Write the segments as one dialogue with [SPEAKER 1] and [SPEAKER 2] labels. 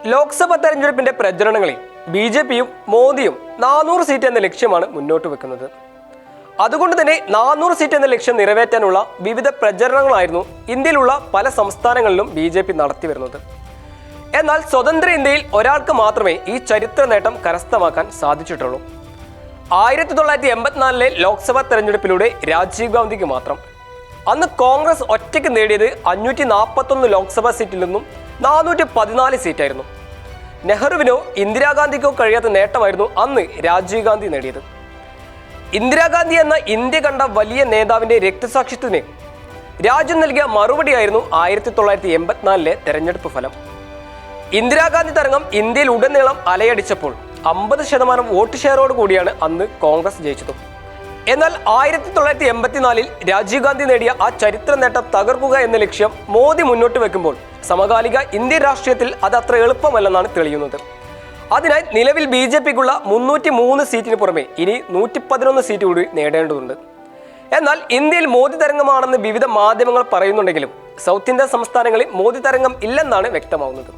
[SPEAKER 1] ലോക്സഭാ തെരഞ്ഞെടുപ്പിന്റെ പ്രചരണങ്ങളിൽ ബി.ജെ.പിയും മോദിയും 400 സീറ്റ് എന്ന ലക്ഷ്യമാണ് മുന്നോട്ട് വെക്കുന്നത്. അതുകൊണ്ട് തന്നെ 400 സീറ്റ് എന്ന ലക്ഷ്യം നിറവേറ്റാനുള്ള വിവിധ പ്രചരണങ്ങളായിരുന്നു ഇന്ത്യയിലുള്ള പല സംസ്ഥാനങ്ങളിലും ബി.ജെ.പി നടത്തി വരുന്നത്. എന്നാൽ സ്വതന്ത്ര ഇന്ത്യയിൽ ഒരാൾക്ക് മാത്രമേ ഈ ചരിത്ര നേട്ടം കരസ്ഥമാക്കാൻ സാധിച്ചിട്ടുള്ളൂ. 1984 ലോക്സഭാ തെരഞ്ഞെടുപ്പിലൂടെ രാജീവ് ഗാന്ധിക്ക് മാത്രം. അന്ന് കോൺഗ്രസ് ഒറ്റയ്ക്ക് നേടിയത് 541 ലോക്സഭാ സീറ്റിൽ നിന്നും 414 സീറ്റായിരുന്നു. നെഹ്റുവിനോ ഇന്ദിരാഗാന്ധിക്കോ കഴിയാത്ത നേട്ടമായിരുന്നു അന്ന് രാജീവ് ഗാന്ധി നേടിയത്. ഇന്ദിരാഗാന്ധി എന്ന ഇന്ത്യ കണ്ട വലിയ നേതാവിന്റെ രക്തസാക്ഷിത്വത്തിന് രാജ്യം നൽകിയ മറുപടിയായിരുന്നു 1984 തെരഞ്ഞെടുപ്പ് ഫലം. ഇന്ദിരാഗാന്ധി തരംഗം ഇന്ത്യയിൽ ഉടനീളം അലയടിച്ചപ്പോൾ 50% വോട്ട് ഷെയറോട് കൂടിയാണ് അന്ന് കോൺഗ്രസ് ജയിച്ചത്. എന്നാൽ 1984 രാജീവ് ഗാന്ധി നേടിയ ആ ചരിത്ര നേട്ടം തകർക്കുക എന്ന ലക്ഷ്യം മോദി മുന്നോട്ട് വെക്കുമ്പോൾ സമകാലിക ഇന്ത്യൻ രാഷ്ട്രീയത്തിൽ അത് അത്ര എളുപ്പമല്ലെന്നാണ് തെളിയുന്നത്. അതിനായി നിലവിൽ ബി.ജെ.പിക്കുള്ള 303 സീറ്റിന് പുറമെ ഇനി 111 സീറ്റ് കൂടി നേടേണ്ടതുണ്ട്. എന്നാൽ ഇന്ത്യയിൽ മോദി തരംഗമാണെന്ന് വിവിധ മാധ്യമങ്ങൾ പറയുന്നുണ്ടെങ്കിലും സൗത്ത് ഇന്ത്യൻ സംസ്ഥാനങ്ങളിൽ മോദി തരംഗം ഇല്ലെന്നാണ് വ്യക്തമാവുന്നത്.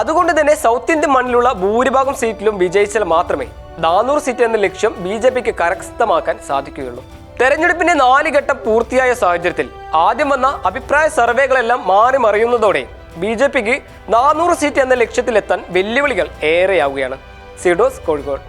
[SPEAKER 1] അതുകൊണ്ട് തന്നെ സൗത്ത് ഇന്ത്യൻ മണ്ണിലുള്ള ഭൂരിഭാഗം സീറ്റിലും വിജയിച്ചാൽ മാത്രമേ 400 സീറ്റ് എന്ന ലക്ഷ്യം ബി.ജെ.പിക്ക് കരസ്ഥമാക്കാൻ സാധിക്കുകയുള്ളൂ. തെരഞ്ഞെടുപ്പിന്റെ 4 ഘട്ടം പൂർത്തിയായ സാഹചര്യത്തിൽ ആദ്യം വന്ന അഭിപ്രായ സർവേകളെല്ലാം മാറി മറിയുന്നതോടെ ബി.ജെ.പിക്ക് 400 സീറ്റ് എന്ന ലക്ഷ്യത്തിലെത്താൻ വെല്ലുവിളികൾ ഏറെയാവുകയാണ്. സീഡോസ് കോഴിക്കോട്.